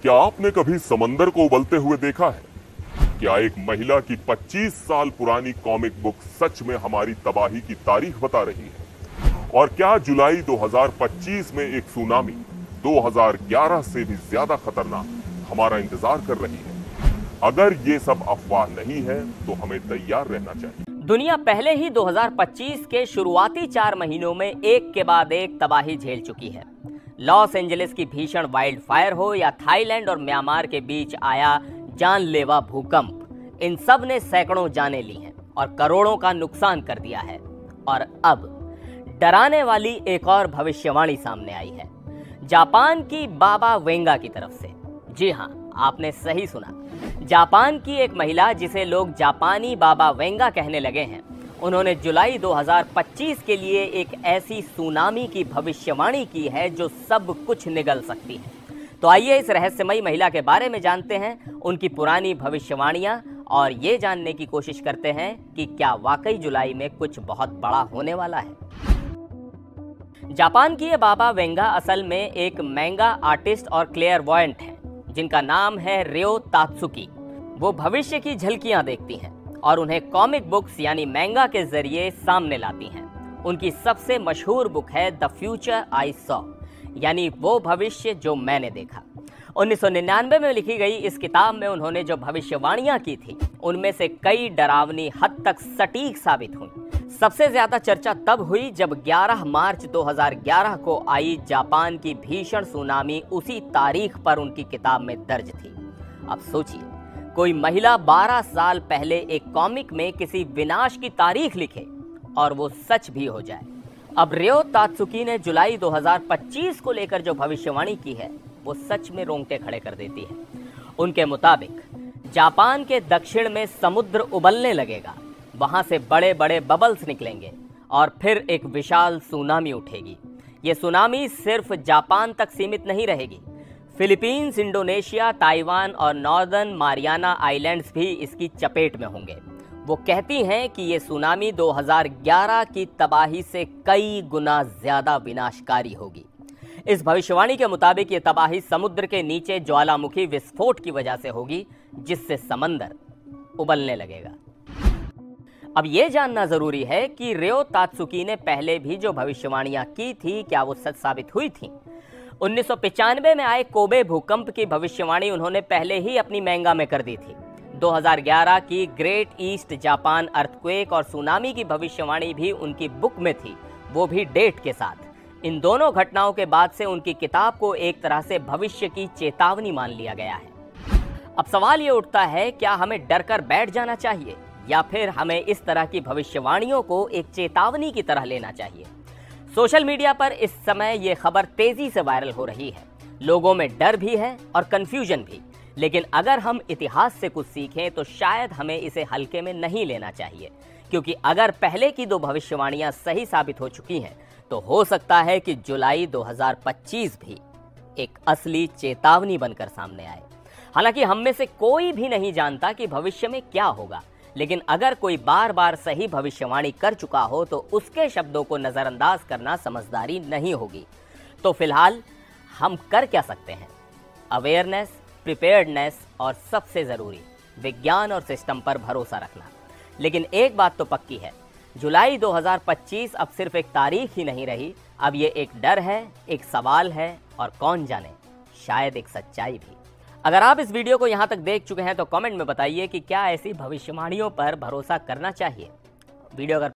क्या आपने कभी समंदर को उबलते हुए देखा है? क्या एक महिला की 25 साल पुरानी कॉमिक बुक सच में हमारी तबाही की तारीख बता रही है? और क्या जुलाई 2025 में एक सुनामी 2011 से भी ज्यादा खतरनाक हमारा इंतजार कर रही है? अगर ये सब अफवाह नहीं है तो हमें तैयार रहना चाहिए। दुनिया पहले ही 2025 के शुरुआती 4 महीनों में एक के बाद एक तबाही झेल चुकी है। लॉस एंजलिस की भीषण वाइल्ड फायर हो या थाईलैंड और म्यांमार के बीच आया जानलेवा भूकंप, इन सब ने सैकड़ों जानें ली हैं और करोड़ों का नुकसान कर दिया है। और अब डराने वाली एक और भविष्यवाणी सामने आई है, जापान की बाबा वेंगा की तरफ से। जी हाँ, आपने सही सुना। जापान की एक महिला जिसे लोग जापानी बाबा वेंगा कहने लगे हैं, उन्होंने जुलाई 2025 के लिए एक ऐसी सुनामी की भविष्यवाणी की है जो सब कुछ निगल सकती है। तो आइए इस रहस्यमयी महिला के बारे में जानते हैं, उनकी पुरानी भविष्यवाणियां, और ये जानने की कोशिश करते हैं कि क्या वाकई जुलाई में कुछ बहुत बड़ा होने वाला है। जापान की ये बाबा वेंगा असल में एक मैंगा आर्टिस्ट और क्लेयरवॉयंट हैं, जिनका नाम है रियो तात्सुकी। वो भविष्य की झलकियां देखती हैं और उन्हें कॉमिक बुक्स यानी मैंगा के जरिए सामने लाती हैं। उनकी सबसे मशहूर बुक है द फ्यूचर आई सॉ, यानी वो भविष्य जो मैंने देखा। 1999 में लिखी गई इस किताब में उन्होंने जो भविष्यवाणियां की थी, उनमें से कई डरावनी हद तक सटीक साबित हुई। सबसे ज्यादा चर्चा तब हुई जब 11 मार्च 2011 को आई जापान की भीषण सुनामी उसी तारीख पर उनकी किताब में दर्ज थी। अब सोचिए, कोई महिला 12 साल पहले एक कॉमिक में किसी विनाश की तारीख लिखे और वो सच भी हो जाए। अब रियो तात्सुकी ने जुलाई 2025 को लेकर जो भविष्यवाणी की है, वो सच में रोंगटे खड़े कर देती है। उनके मुताबिक जापान के दक्षिण में समुद्र उबलने लगेगा, वहां से बड़े बड़े बबल्स निकलेंगे और फिर एक विशाल सुनामी उठेगी। ये सुनामी सिर्फ जापान तक सीमित नहीं रहेगी, फिलीपींस, इंडोनेशिया, ताइवान और नॉर्दर्न मारियाना आइलैंड्स भी इसकी चपेट में होंगे। वो कहती हैं कि ये सुनामी 2011 की तबाही से कई गुना ज्यादा विनाशकारी होगी। इस भविष्यवाणी के मुताबिक ये तबाही समुद्र के नीचे ज्वालामुखी विस्फोट की वजह से होगी, जिससे समंदर उबलने लगेगा। अब ये जानना जरूरी है कि रियो तात्सुकी ने पहले भी जो भविष्यवाणियां की थी, क्या वो सच साबित हुई थी? 1995 में आए कोबे भूकंप की भविष्यवाणी उन्होंने पहले ही अपनी मैंगा में कर दी थी। 2011 की ग्रेट ईस्ट जापान अर्थक्वेक और सुनामी की भविष्यवाणी भी उनकी बुक में थी, वो भी डेट के साथ। इन दोनों घटनाओं के बाद से उनकी किताब को एक तरह से भविष्य की चेतावनी मान लिया गया है। अब सवाल ये उठता है, क्या हमें डर कर बैठ जाना चाहिए या फिर हमें इस तरह की भविष्यवाणियों को एक चेतावनी की तरह लेना चाहिए? सोशल मीडिया पर इस समय ये खबर तेजी से वायरल हो रही है। लोगों में डर भी है और कंफ्यूजन भी, लेकिन अगर हम इतिहास से कुछ सीखें तो शायद हमें इसे हल्के में नहीं लेना चाहिए, क्योंकि अगर पहले की 2 भविष्यवाणियां सही साबित हो चुकी हैं तो हो सकता है कि जुलाई 2025 भी एक असली चेतावनी बनकर सामने आए। हालांकि हम में से कोई भी नहीं जानता कि भविष्य में क्या होगा, लेकिन अगर कोई बार बार सही भविष्यवाणी कर चुका हो तो उसके शब्दों को नजरअंदाज करना समझदारी नहीं होगी। तो फिलहाल हम कर क्या सकते हैं? अवेयरनेस, प्रिपेयर्डनेस और सबसे जरूरी विज्ञान और सिस्टम पर भरोसा रखना। लेकिन एक बात तो पक्की है, जुलाई 2025 अब सिर्फ एक तारीख ही नहीं रही, अब ये एक डर है, एक सवाल है और कौन जाने शायद एक सच्चाई भी। अगर आप इस वीडियो को यहाँ तक देख चुके हैं तो कमेंट में बताइए कि क्या ऐसी भविष्यवाणियों पर भरोसा करना चाहिए। वीडियो अगर